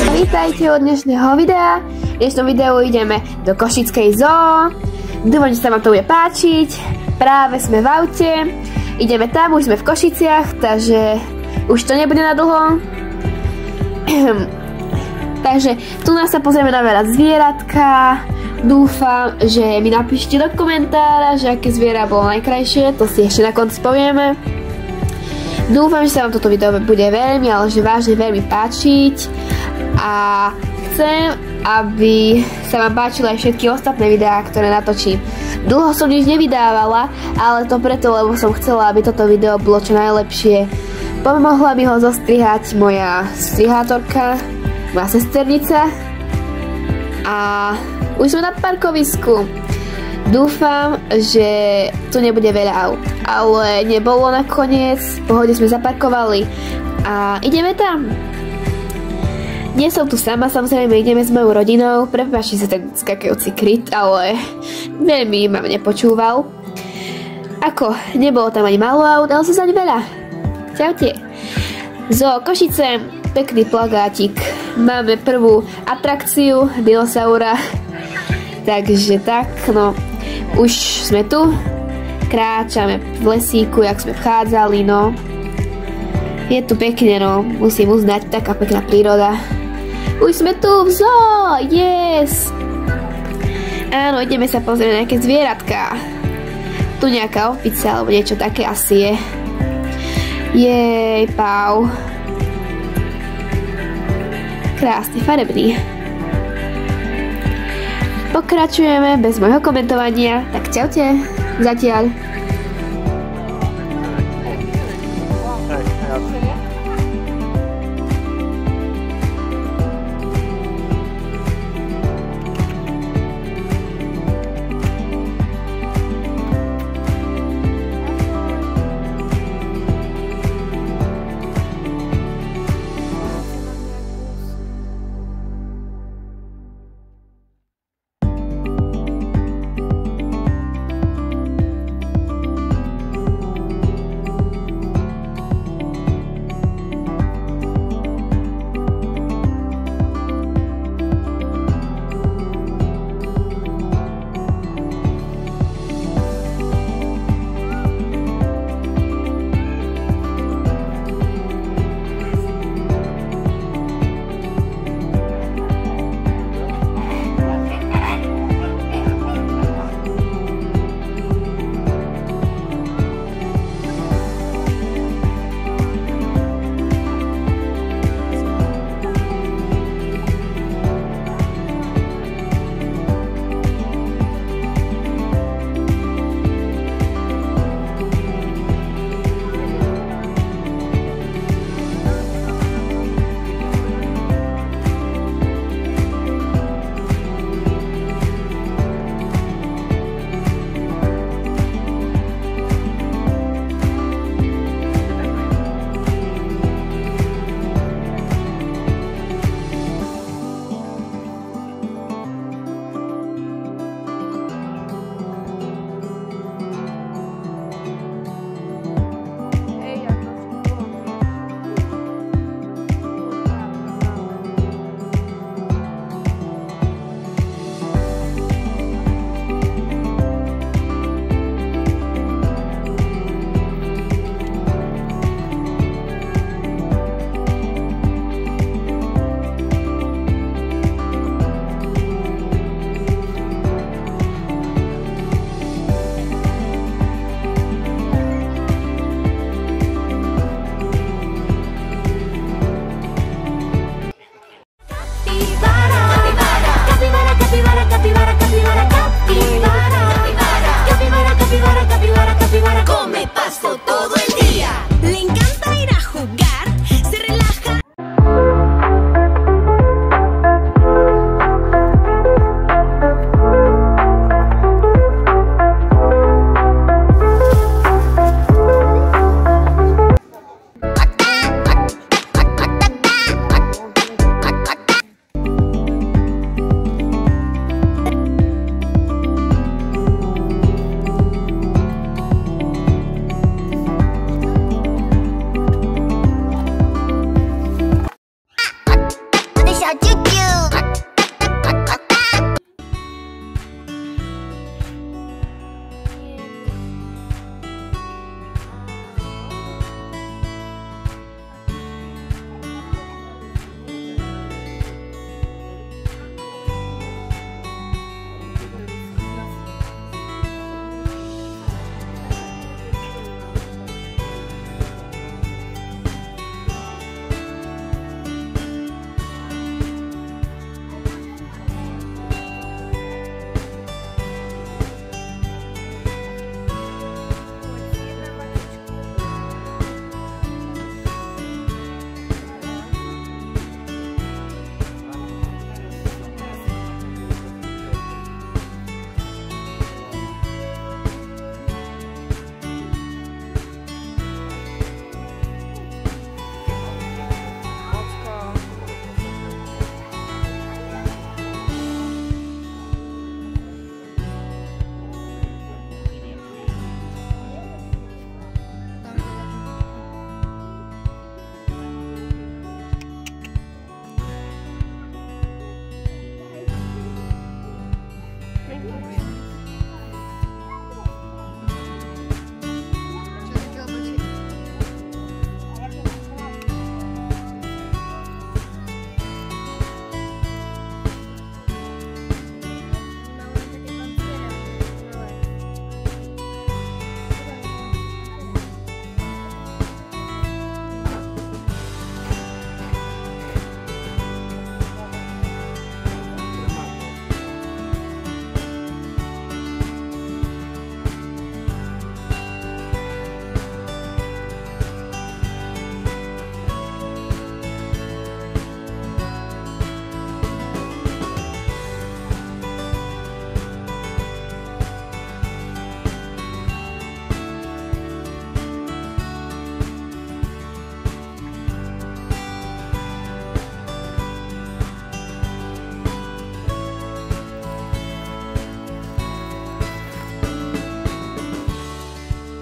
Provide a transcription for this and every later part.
Vítajte od dnešného videa. V dnešnom videu ideme do Košickej zoo. Dúfam, že sa vám to bude páčiť. Práve sme v aute. Ideme tam, už sme v Košiciach, takže už to nebude na dlho. Takže tu nás sa pozrieme na veľa zvieratka. Dúfam, že mi napíšte do komentára, že aké zviera bolo najkrajšie. To si ešte na konci povieme. Dúfam, že sa vám toto video bude veľmi, ale že vážne veľmi páčiť. A chcem, aby sa vám páčili aj všetky ostatné videá, ktoré natočím. Dlho som nič nevydávala, ale to preto, lebo som chcela, aby toto video bolo čo najlepšie. Pomohla mi ho zostrihať moja strihátorka, moja sesternica. A už sme na parkovisku. Dúfam, že tu nebude veľa aut, ale nebolo nakoniec. V pohode sme zaparkovali a ideme tam. Nie som tu sama, samozrejme ideme s mojou rodinou. Prepáčte sa ten skakajúci kryt, ale veľmi ma nepočúval. Ako, nebolo tam ani málo aut, ale sa zaň veľa. Čaute. Zoo Košice, pekný plagátik. Máme prvú atrakciu dinosaura. Takže tak, no, už sme tu. Kráčame v lesíku, jak sme vchádzali, no. Je tu pekne, no, musím uznať, taká pekná príroda. Už sme tu v zoo, yes! Áno, ideme sa pozrieť na nejaké zvieratka. Tu nejaká opica, alebo niečo také asi je. Jej, pau. Krásny, farebný. Pokračujeme bez môjho komentovania, tak čaute, zatiaľ.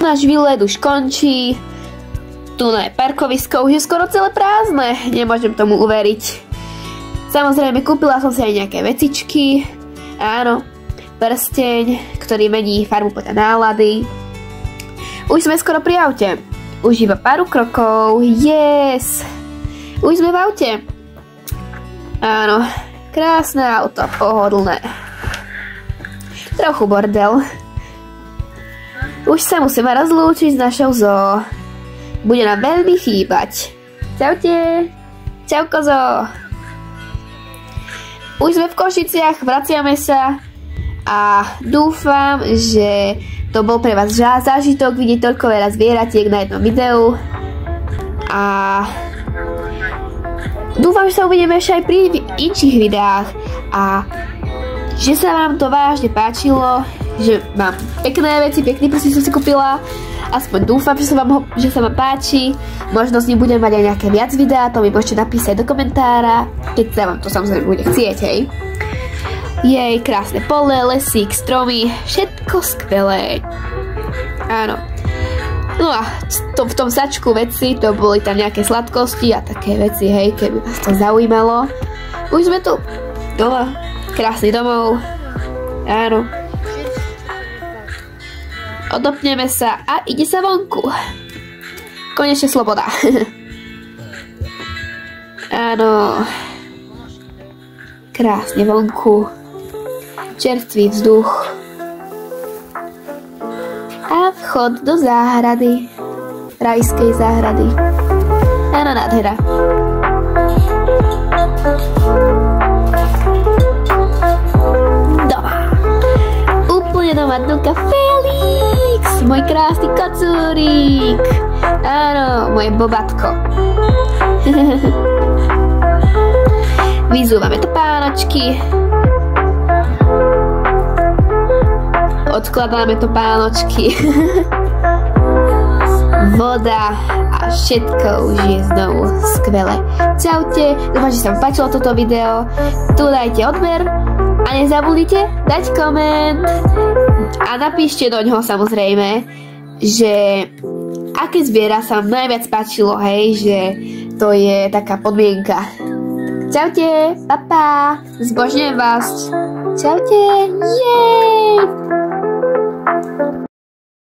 náš výlet už končí. Tu je parkovisko, už je skoro celé prázdne. Nemôžem tomu uveriť. Samozrejme, kúpila som si aj nejaké vecičky. Áno, prsteň, ktorý mení farbu podľa nálady. Už sme skoro pri aute. Už iba pár krokov. Yes! Už sme v aute. Áno, krásne auto, pohodlné. Trochu bordel. Už sa musíme rozlúčiť s našou zoo. Bude nám veľmi chýbať. Čaute. Čauko zoo. Už sme v Košiciach, vraciame sa a dúfam, že to bol pre vás zážitok vidieť toľko veľa zvieratiek na jednom videu. A dúfam, že sa uvidíme ešte aj pri inších videách a že sa vám to vážne páčilo, že mám pekné veci, pekný prstí som si kúpila. Aspoň dúfam, že sa vám páči. Možno s ním budem mať aj nejaké viac videá, to mi môžete napísať do komentára, keď sa vám to samozrejme bude chcieť, hej. Jej, krásne pole, lesík, stromy, všetko skvelé. Áno. No a v tom sačku veci, to boli tam nejaké sladkosti a také veci, hej, keby vás to zaujímalo. Už sme tu doma, krásny domov. Áno. Odopneme sa a ide sa vonku. Konečne sloboda. Áno. Krásne vonku. Čerstvý vzduch. A vchod do záhrady. Rajskej záhrady. Áno, nádhera. Doma. Úplne doma, dnuka Felix. Môj krásny kocúrik. Áno, moje bobatko. Vyzúvame topánočky. Odkladáme topánočky. Voda a všetko už je znovu skvelé. Čaute, dúfam, že sa vám páčilo toto video. Tu dajte odber a nezabudnite dať koment. A napíšte do ňoho samozrejme, že aké zviera sa vám najviac páčilo, hej, že to je taká podmienka. Čaute, papa, zbožňujem vás. Čaute, jej!